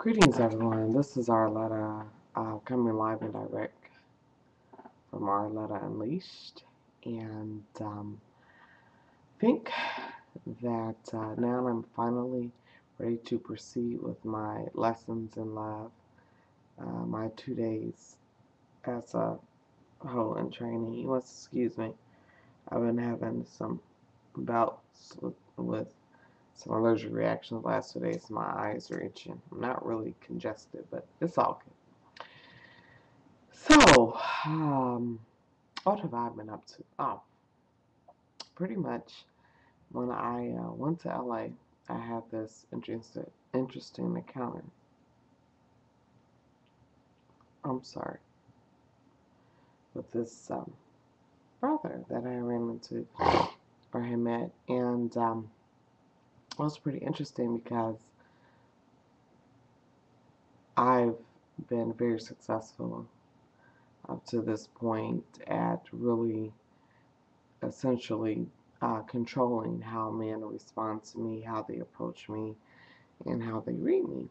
Greetings, everyone. This is Arletta, coming live and direct from Arletta Unleashed. And think that now I'm finally ready to proceed with my lessons in love, my 2 days as a hoe in training. You must excuse me. I've been having some bouts with some allergic reactions the last 2 days. My eyes are itching. I'm not really congested, but it's all good. So, what have I been up to? Oh, pretty much when I went to LA, I had this interesting encounter. I'm sorry, with this brother that I ran into or had met, and it was pretty interesting because I've been very successful up to this point at really essentially controlling how men respond to me, how they approach me, and how they read me.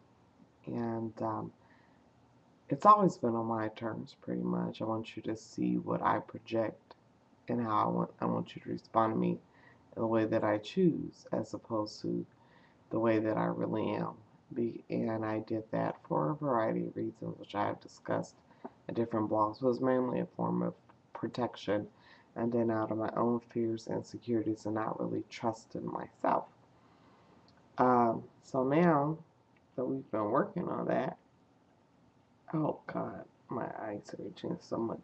And it's always been on my terms, pretty much. I want you to see what I project and how I want you to respond to me in the way that I choose, as opposed to the way that I really am. And I did that for a variety of reasons, which I have discussed in different blogs. It was mainly a form of protection, and then out of my own fears and insecurities and not really trusting myself. So now that we've been working on that, oh God, my eyes are itching so much.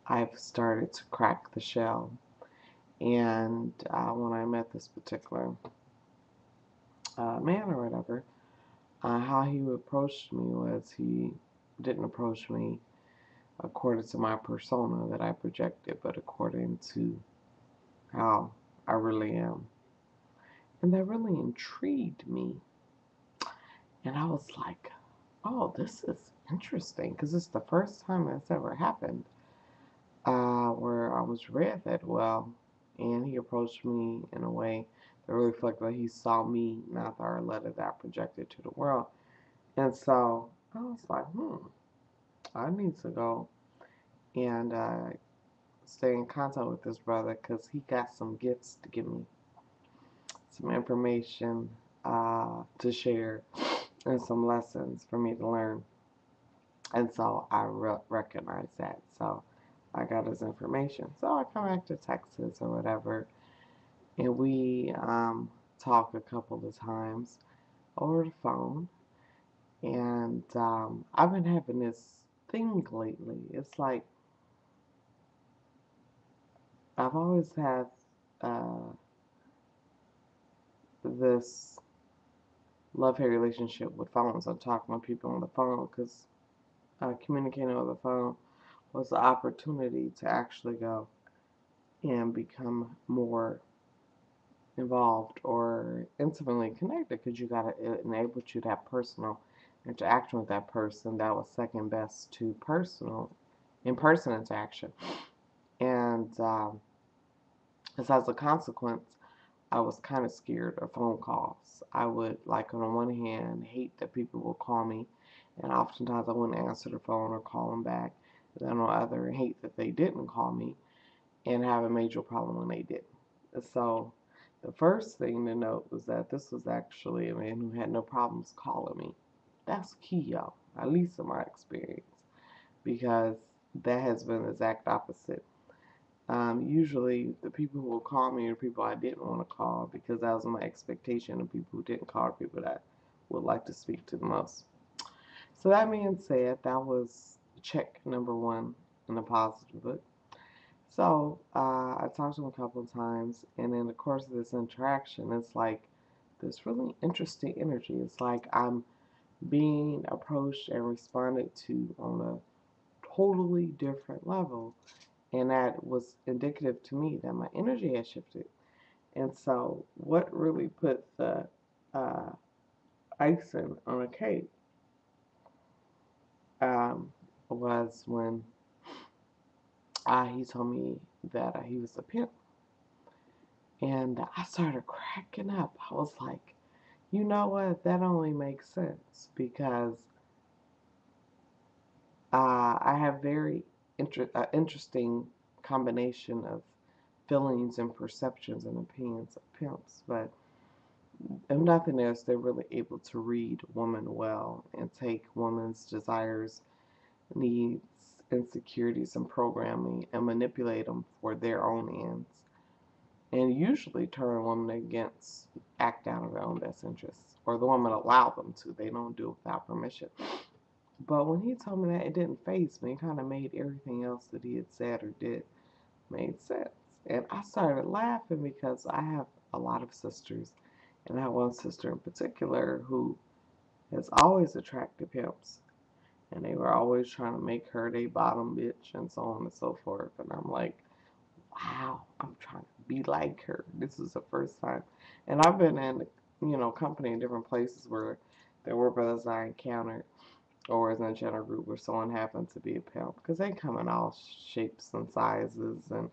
I've started to crack the shell. And when I met this particular man or whatever, how he approached me was he didn't approach me according to my persona that I projected, but according to how I really am. And that really intrigued me. And I was like, oh, this is interesting, because it's the first time that's ever happened where I was read that well. And he approached me in a way that really reflected that he saw me, not the Arletta that I projected to the world. And so I was like, I need to go and stay in contact with this brother because he got some gifts to give me, some information to share, and some lessons for me to learn. And so I recognized that. So I got his information. So I come back to Texas or whatever, and we talk a couple of times over the phone. And I've been having this thing lately. It's like I've always had uh, this love-hate relationship with phones. I'm talking with people on the phone because communicating over the phone was the opportunity to actually go and become more involved or intimately connected, because it enabled you to have personal interaction with that person that was second best to personal in-person interaction. And as a consequence, I was kind of scared of phone calls. I would, like, on the one hand, hate that people would call me, and oftentimes I wouldn't answer the phone or call them back. And then on the other, hate that they didn't call me and have a major problem when they didn't. So the first thing to note was that this was actually a man who had no problems calling me. That's key, y'all, at least in my experience, because that has been the exact opposite. Usually, the people who will call me are people I didn't want to call, because that was my expectation of people who didn't call are people that I would like to speak to the most. So that being said, that was check number one in the positive book. So I talked to him a couple of times, and in the course of this interaction, it's like this really interesting energy. It's like I'm being approached and responded to on a totally different level. And that was indicative to me that my energy had shifted. And so, what really put the uh, icing on a cake um, was when he told me that he was a pimp. And I started cracking up. I was like, You know what? That only makes sense because I have very interesting combination of feelings and perceptions and opinions of pimps, but if nothing else, they're really able to read women well and take women's desires, needs, insecurities, and programming and manipulate them for their own ends, and usually turn women against, act out of their own best interests, or the women allow them to. They don't do it without permission. But when he told me that, it didn't faze me. It kind of made everything else that he had said or did made sense. And I started laughing because I have a lot of sisters, and I have one sister in particular who has always attracted pimps, and they were always trying to make her their bottom bitch and so on and so forth. And I'm like, wow, I'm trying to be like her. This is the first time. And I've been in, company in different places where there were brothers I encountered or was in a general group where someone happened to be a pimp, because they come in all shapes and sizes, and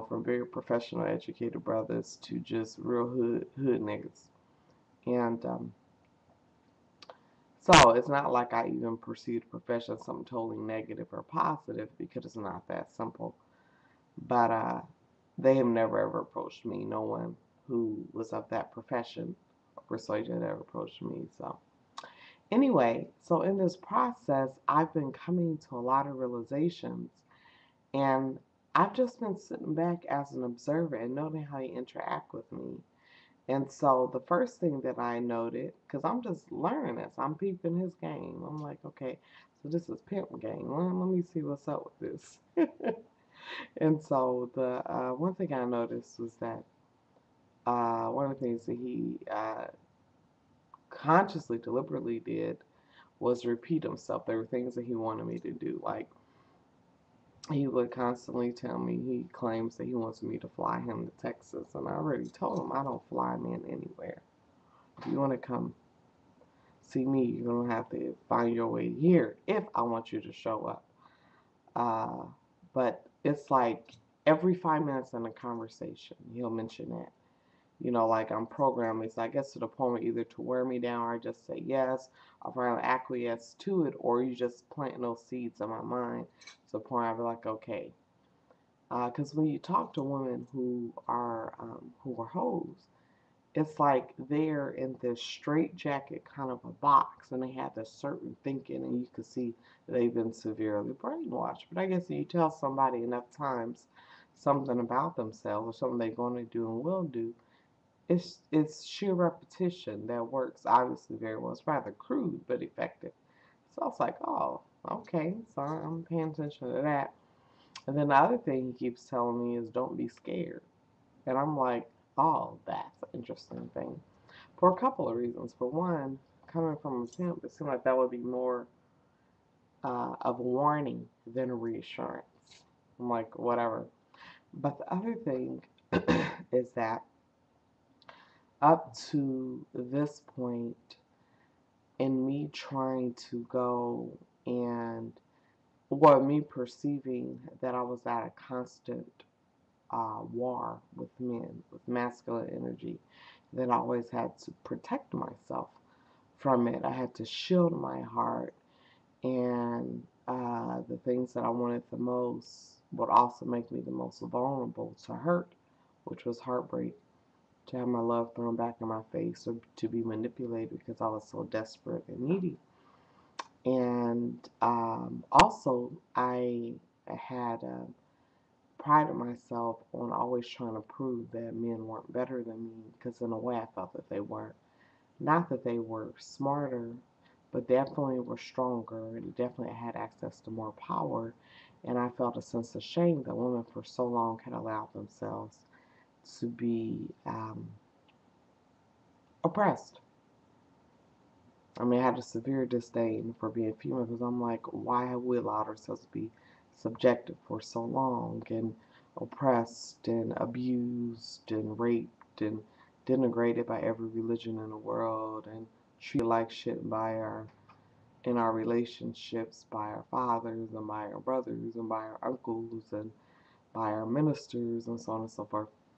from very professional educated brothers to just real hood niggas. And so it's not like I even perceive the profession as something totally negative or positive, because it's not that simple. But they have never ever approached me. No one who was of that profession or persuasion ever approached me. So anyway, so in this process, I've been coming to a lot of realizations, and I've just been sitting back as an observer and noting how he interact with me. And so the first thing that I noted, because I'm just learning this, I'm peeping his game. I'm like, okay, so this is pimp game. Let me see what's up with this. And so the one thing I noticed was that one of the things that he consciously, deliberately did was repeat himself. There were things that he wanted me to do. Like, he would constantly tell me, he claims that he wants me to fly him to Texas. And I already told him I don't fly men anywhere. If you want to come see me, you're going to have to find your way here if I want you to show up. But it's like every 5 minutes in a conversation, he'll mention that. Like I'm programming, so I guess to the point where either to wear me down or I just say yes, or finally acquiesce to it, or you just planting those seeds in my mind to the point I'll be like, okay. Because when you talk to women who are hoes, it's like they're in this straight jacket kind of a box, and they have this certain thinking, and you can see they've been severely brainwashed. But I guess if you tell somebody enough times something about themselves or something they're going to do and will do, it's sheer repetition that works obviously very well. It's rather crude but effective. So I was like, oh, okay, so I'm paying attention to that. And then the other thing he keeps telling me is don't be scared. And I'm like, oh, that's an interesting thing. For a couple of reasons. For one, coming from a pimp, it seemed like that would be more of a warning than a reassurance. I'm like, whatever. But the other thing is that up to this point, in me trying to go and, well, me perceiving that I was at a constant war with men, with masculine energy, that I always had to protect myself from it. I had to shield my heart, and the things that I wanted the most would also make me the most vulnerable to hurt, which was heartbreak, to have my love thrown back in my face, or to be manipulated because I was so desperate and needy. And also, I had prided myself on always trying to prove that men weren't better than me, because in a way I felt that they weren't. Not that they were smarter, but definitely were stronger and definitely had access to more power. And I felt a sense of shame that women for so long had allowed themselves to be oppressed. I mean, I had a severe disdain for being female, because I'm like, why have we allowed ourselves to be subjected for so long and oppressed and abused and raped and denigrated by every religion in the world and treated like shit by our relationships, by our fathers and by our brothers and by our uncles and by our ministers and so on and so forth.